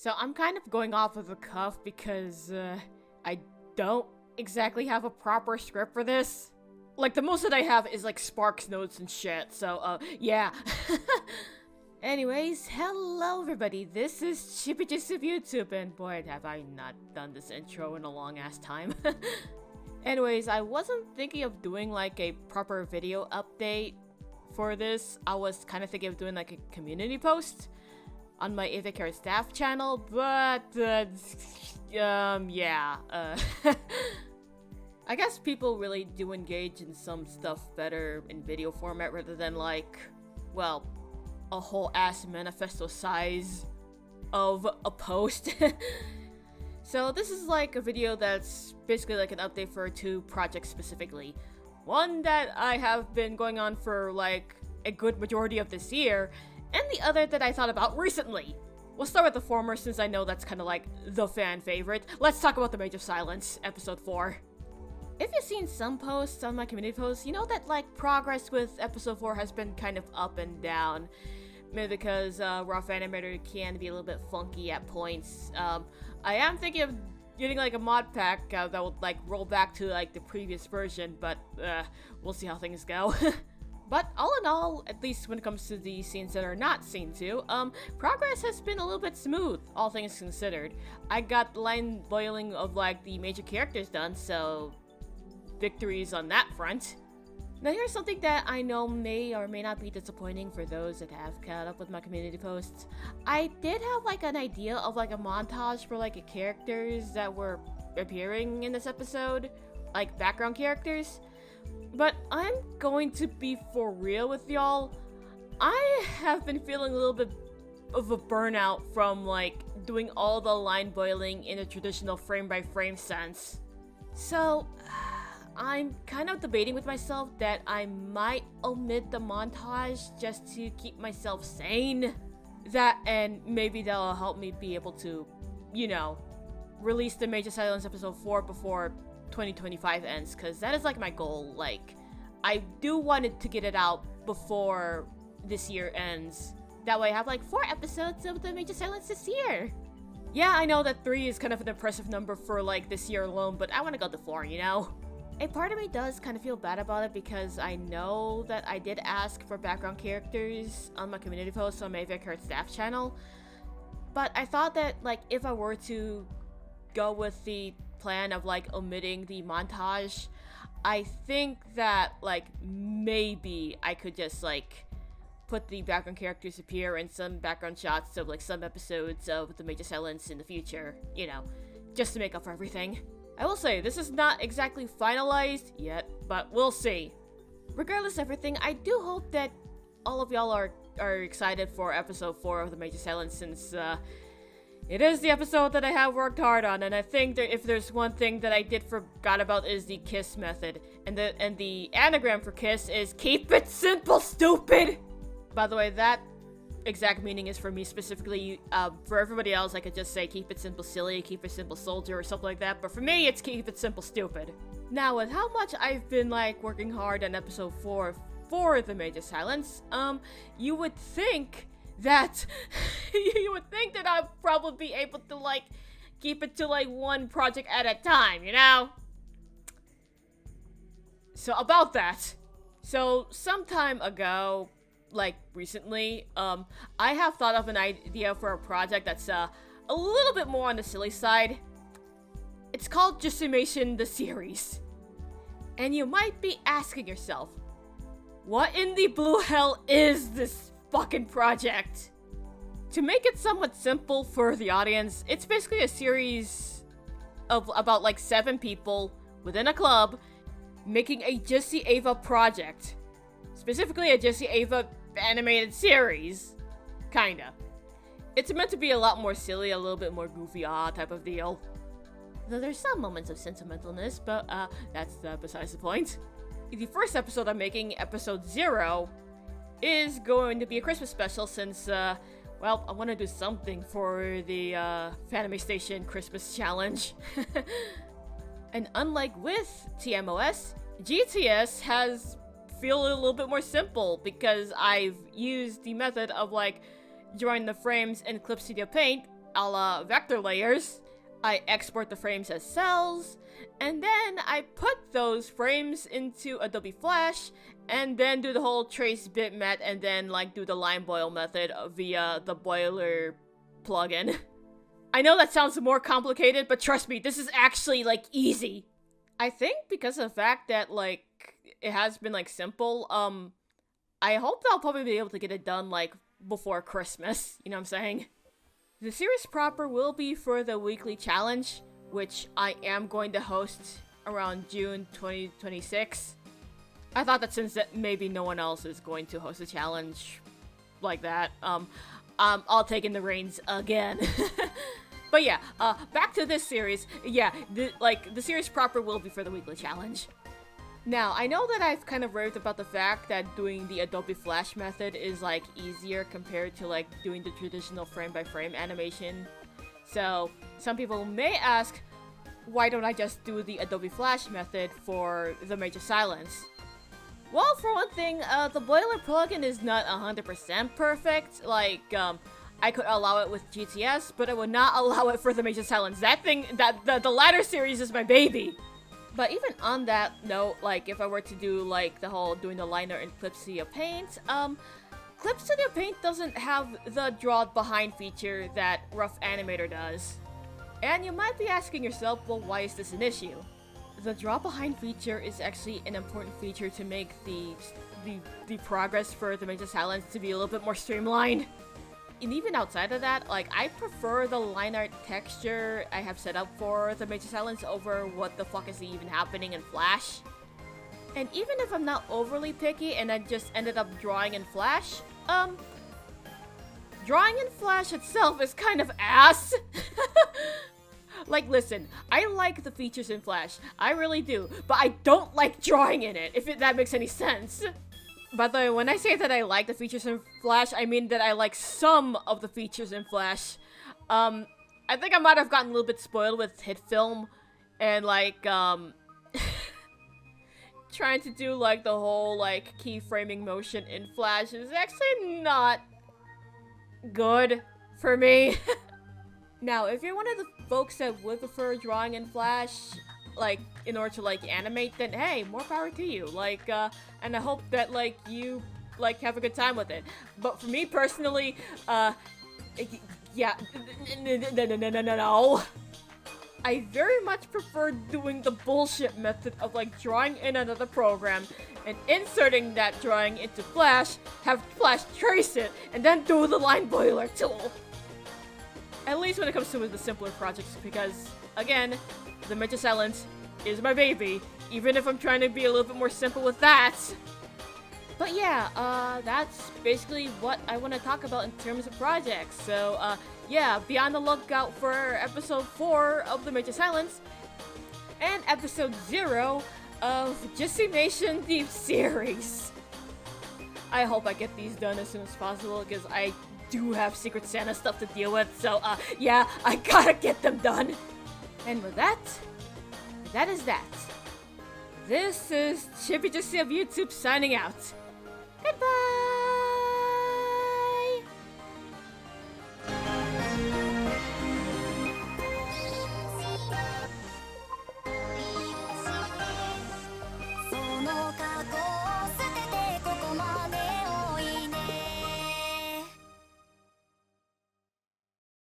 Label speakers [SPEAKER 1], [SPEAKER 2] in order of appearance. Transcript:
[SPEAKER 1] So I'm kind of going off of the cuff because I don't exactly have a proper script for this. Like, the most that I have is like Sparks notes and shit, so yeah. Anyways, hello everybody, this is Chippy Gist of YouTube, and boy have I not done this intro in a long ass time. Anyways, I wasn't thinking of doing like a proper video update for this. I was kind of thinking of doing like a community post on my If It Cares staff channel, but yeah, I guess people really do engage in some stuff better in video format rather than like, well, a whole ass manifesto size of a post. So this is like a video that's basically like an update for two projects specifically. One that I have been going on for like a good majority of this year, and the other that I thought about recently. We'll start with the former since I know that's kind of like the fan favorite. Let's talk about The Mage of Silence, episode 4. If you've seen some posts on my community posts, you know that like progress with episode 4 has been kind of up and down. Maybe because Raw Animator can be a little bit funky at points. I am thinking of getting like a mod pack that would like roll back to like the previous version, but we'll see how things go. But all in all, at least when it comes to the scenes that are not Scene 2, progress has been a little bit smooth, all things considered. I got the line boiling of like the major characters done, so victories on that front. Now here's something that I know may or may not be disappointing for those that have caught up with my community posts. I did have like an idea of like a montage for like the characters that were appearing in this episode, like background characters. But I'm going to be for real with y'all. I have been feeling a little bit of a burnout from like doing all the line boiling in a traditional frame by frame sense. So I'm kind of debating with myself that I might omit the montage just to keep myself sane. That, and maybe that'll help me be able to, you know, release the Mage of Silence episode 4 before 2025 ends, because that is like my goal. Like, I do want it to get it out before this year ends. That way I have like 4 episodes of the Mage of Silence this year. Yeah, I know that 3 is kind of an impressive number for like this year alone, but I want to go to 4, you know? A part of me does kind of feel bad about it because I know that I did ask for background characters on my community post on my If It Cares staff channel, but I thought that like if I were to go with the plan of like omitting the montage, I think that like maybe I could just like put the background characters appear in some background shots of like some episodes of The Mage of Silence in the future, you know, just to make up for everything. I will say, this is not exactly finalized yet, but we'll see. Regardless of everything, I do hope that all of y'all are excited for episode 4 of The Mage of Silence, since it is the episode that I have worked hard on, and I think that if there's one thing that I did forgot about is the KISS method. And the anagram for KISS is keep it simple, stupid! By the way, that exact meaning is for me specifically. For everybody else, I could just say keep it simple silly, keep it simple soldier, or something like that, but for me, it's keep it simple stupid. Now, with how much I've been like working hard on episode 4 for The Mage of Silence, you would think that I'd probably be able to like keep it to like one project at a time, you know? So about that, so some time ago, like recently, I have thought of an idea for a project that's a little bit more on the silly side. It's called Justimation the Series. And you might be asking yourself, what in the blue hell is this fucking project? To make it somewhat simple for the audience, it's basically a series of about like 7 people within a club making a Jesse Ava project. Specifically a Jesse Ava animated series. Kinda. It's meant to be a lot more silly, a little bit more goofy, type of deal. Though there's some moments of sentimentalness, but that's besides the point. The first episode I'm making, episode 0, is going to be a Christmas special since, well, I want to do something for the Fanime Station Christmas Challenge. And unlike with TMoS, GTS has feel a little bit more simple because I've used the method of like drawing the frames in Clip Studio Paint a la vector layers. I export the frames as cells, and then I put those frames into Adobe Flash, and then do the whole trace bitmap, and then like do the line boil method via the boiler plugin. I know that sounds more complicated, but trust me, this is actually like easy. I think because of the fact that like it has been like simple, I hope that I'll probably be able to get it done like before Christmas, you know what I'm saying? The series proper will be for the weekly challenge, which I am going to host around June 2026. I thought that since that maybe no one else is going to host a challenge like that, I'll take in the reins again. But yeah, back to this series. Yeah, the series proper will be for the weekly challenge. Now, I know that I've kind of raved about the fact that doing the Adobe Flash method is like easier compared to like doing the traditional frame-by-frame animation. So, some people may ask, why don't I just do the Adobe Flash method for the Major Silence? Well, for one thing, the boiler plugin is not 100% perfect. Like, I could allow it with GTS, but I would not allow it for the Major Silence. That thing, the latter series is my baby. But even on that note, like, if I were to do, like, the whole doing the liner in Clip Studio Paint, Clip Studio Paint doesn't have the draw behind feature that Rough Animator does. And you might be asking yourself, well, why is this an issue? The draw behind feature is actually an important feature to make the progress for the Major Silence to be a little bit more streamlined. And even outside of that, like, I prefer the line art texture I have set up for the Major Silence over what the fuck is even happening in Flash. And even if I'm not overly picky and I just ended up drawing in Flash, drawing in Flash itself is kind of ass. Like, listen, I like the features in Flash, I really do, but I don't like drawing in it, if that makes any sense. By the way, when I say that I like the features in Flash, I mean that I like some of the features in Flash. I think I might have gotten a little bit spoiled with HitFilm, and like, trying to do like the whole like keyframing motion in Flash is actually not good for me. Now, if you're one of the folks that would prefer drawing in Flash, like, in order to, like, animate, then hey, more power to you. Like, and I hope that, like, you, like, have a good time with it. But for me personally, yeah, no. I very much prefer doing the bullshit method of, like, drawing in another program and inserting that drawing into Flash, have Flash trace it, and then do the line boiler tool. At least when it comes to the simpler projects, because, again, the Major Silence is my baby, even if I'm trying to be a little bit more simple with that. But yeah, that's basically what I want to talk about in terms of projects. So, yeah, be on the lookout for episode 4 of the Major Silence, and episode 0 of Justimation Deep Series. I hope I get these done as soon as possible, because I do have Secret Santa stuff to deal with, so, yeah, I gotta get them done. And with that is that. This is Chippy Justy of YouTube signing out. Goodbye!